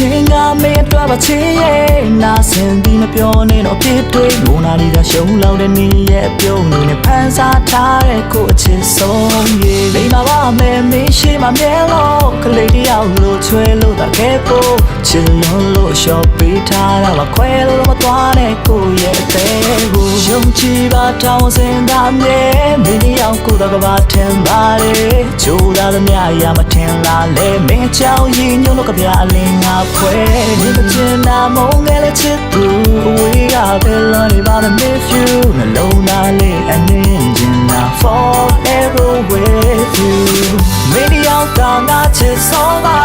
ချင်းကမင်းအတွက်ပါချစ်ရဲ့နာစင်ပြီးမပြောနဲ့တော့ဖြစ်တွေ့မိုနာလီသာရှုံးလောက်တဲ့နေ့ရဲ့ပြုံးနေနဲ့ဖန်ဆားထားတဲ့ကိုအချစ်ဆုံးရဲ့လိမ္မာပါမယ်မင်းရှိမှမြဲလို့ကလေးတယောက်လို့ချွဲလို့တာခဲ့ကိုချစ်လို့ရှော့ပေးထားတာမခွဲလို့မသွားနဲ့ကိုရဲ့အသေးကိုယုံကြည်ပါတောင်းစင်သားမြဲမင်းတယောက်ကိုတော့ကဘာထင်ပါလေချိုးလာသမျှရမထင်လားလေမင်းချောင်းရင်ညို့လို့ကပြအလင်းငါခွဲနေမချင်တာမုန်းငယ်လေးချစ်သူအဝေးကပဲလွန်နေပါမယ် miss you နှလုံးသားလေးအငင်းချင်တာ forever with you မင်းတယောက်တောင်ငါချစ်ဆုံးပါ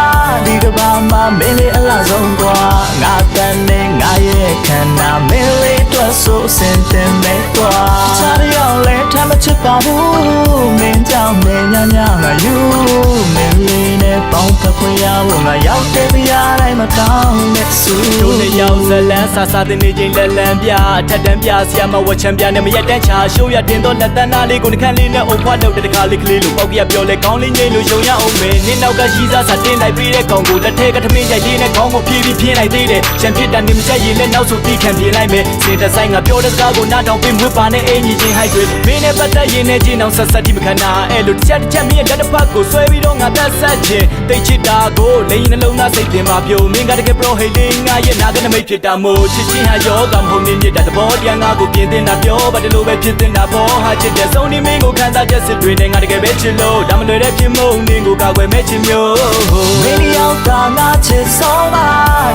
ဒီကဘာမှမင်းလေးအလားဆုံးกว่าငါတန်နေငါရဲ့ခန္ဓာမင်းလေးအတွက်ဆိုစင်တင်မဲ့กว่าချားရောက်လဲထမ်းမချစ်ပါဘူးမင်းကြောင့်မင်းညညငါယူမင်းလေးနဲ့ပေါင်းဖက်ခွင့်ရဖို့ငါရောက်တဲ့ပြားတိုင်းမတောင်းနဲ့ဆူတို့နဲ့ရောက်ဇလန်းဆာဆာတဲ့နေချင်းလက်လန်းပြထက်တန်းပြဆရာမဝတ်ချမ်းပြနဲ့မရက်တန်းချာရှိုးရတင်တော့လက်တန်းသားလေးကိုနှခမ်းလေးနဲ့အုပ်ဖွားတော့တဲ့တကားလေးကလေးလိုပေါက်ကြပြောလဲကောင်းလေးငိမ့်လို့ယုံရအောင်မယ်နင်းနောက်ကရှိစားစာတင်လိုက်ပြီးတဲ့ကောင်ကိုလက်ထဲကထမင်းကြိုက်လေးနဲ့ခေါင်းကိုဖြည်းဖြည်းလိုက်သေးတယ်ချန်ဖြစ်တာနေမချက်ရင်လည်းနောက်ဆိုပြီးခံပြေးလိုက်မယ်စင်တဆိုင်ကပြောတဲ့စကားကိုနားထောင်ပြီးမွေးပါနဲ့အင်ကြီးချင်းဟိုက်တွေမင်းနဲ့ပတ်သက်ရင်နဲ့ချင်းအောင်ဆက်ဆက်ဒီမခနာအဲ့လိုတစ်ချက်မင်းရဲ့လက်တစ်ဖက်ကိုဆွဲပြီးတော့ငါသက်ဆက်ခြင်းတိတ်ချစ်တာကိုလိန်နှလုံးသားစိတ်တင်ပါပြုံမင်းကတကယ် pro ဟိတ်လေးငါရဲ့နာကနမိတ်ဖြစ်တာမို့ချစ်ချင်းဟာယောဂမဟုတ်နေမြတ်တဲ့သဘောတရားငါကိုပြင်တင်တာပြောပါတလို့ပဲဖြစ်တင်တာပေါ့ဟာချစ်တဲ့ဆုံးနေမင်းကိုခံစားချက်စစ်တွေနဲ့ငါတကယ်ပဲချစ်လို့ဒါမလွယ်တဲ့ဖြစ်မုံနင်းကိုကာကွယ်မဲ့ချင်မျိုးမင်းရောက်တာငါချစ်ဆုံးပါ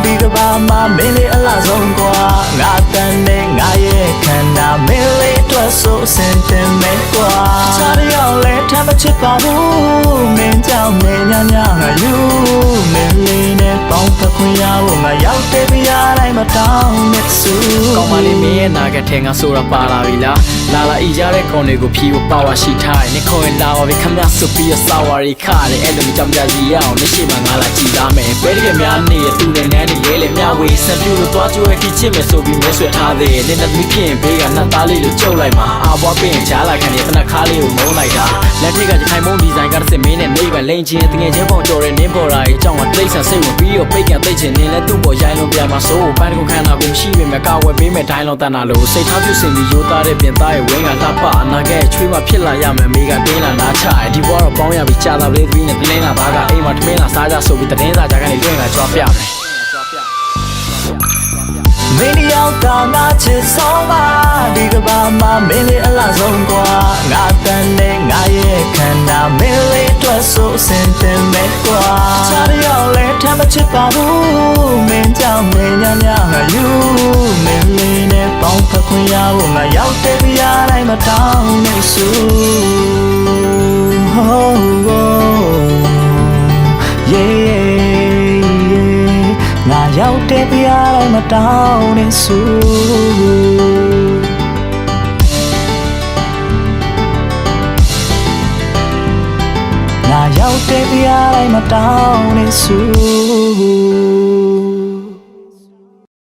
ဒီကဘာမှမင်းလေးအလားဆုံးกว่าငါတန်နေငါရဲ့ခန္ဓာမင်းလေးအတွက်ဆိုစင်တင်မဲ့กว่าချားရောက်လဲထမ်းမချစ်ပါဘူးမင်းကြောင့်မင်းညညငါယူမင်းလေးနဲ့ပေါင်းဖက်ခွင့်ရဖို့ငါရောက်တဲ့ပြားတိုင်းမတောင်းနဲ့ဆူကောင်းပါလေမင်းရဲ့နာကထဲငါဆိုတာပါလာပြီလားလာလာဤကြတဲ့ခေါင်းတွေကိုဖြီးဖို့ပါဝါရှိထားတယ်နေခေါ်ရင်လာပါပြီခမရဆိုပြီးစာဝါရီခါတယ်အဲ့လိုမကြောင်ကြစီရအောင်မရှိမှငါလာကြည်သားမယ်ဘယ်တကယ်များနေရသူနဲ့နန်းနေလေလေမြဝေးစံပြူလို့သွားကြွယ်ပြီးချစ်မယ်ဆိုပြီးမဲဆွဲထားသေးတယ်နင်းသမီးဖြစ်ရင်ဘေးကနှက်သားလေးလို့ကျုပ်လိုက်မှာအာဘွားပင်ချားလာခံရတနခါလေးကိုမုန်းလိုက်တာလက်ထိတ်ကကြခိုင်မုန်းဒီဇိုင်ကတစ်စက်မင်းနဲ့နေပဲလိန်ချင်းတငယ်ချင်းပေါင်ကြော်တဲ့နင်းပေါ်လာရဲ့အကြောင်းကတိတ်ဆန်စိတ်ဝင်ပြီးတော့ပိတ်ကန်သိချင်နေလဲသူ့ပေါ်ရိုင်းလုံးပြမှာဆိုပန်းကိုခန္ဓာကိုရှိပေမဲ့ကာဝယ်ပေးမဲ့ဒိုင်းလုံးတန်တာလို့စိတ်ထားပြုစင်ပြီးရိုးသားတဲ့ပြင်သားရဲ့ဝင်းကလှပအနာကဲချွေးမှဖြစ်လာရမယ်မိကတင်းလာနားချဒီဘွားတော့ပေါင်းရပြီးကြာလာလေးပြီးနဲ့တင်းလာသားကအိမ်မှာထမင်းလာစားကြဆိုပြီးတင်းစားကြကနေလွင့်လာကြွားပြမယ်မင်းရောက်တာငါချစ်ဆုံးပါဒီကဘာမှမင်းလေးအလားဆုံးกว่าငါတန်နေငါရဲ့ခန္ဓာမင်းလေးအတွက်ဆိုစင်တင်မဲ့กว่าချားရောက်လဲထမ်းမချစ်ပါဘူးမင်းကြောင့်မင်းညညငါယူမင်းလေးနဲ့ပေါင်းဖက်ခွင့်ရဖို့ငါရောက်တဲ့ပြားတိုင်းမတောင်းနဲ့ဆူငါရောက်တဲ့ပြားတိုင်းမတောင်းနဲ့ဆူငါရောက်တဲ့ပြားတိုင်းမတောင်းနဲ့ဆူ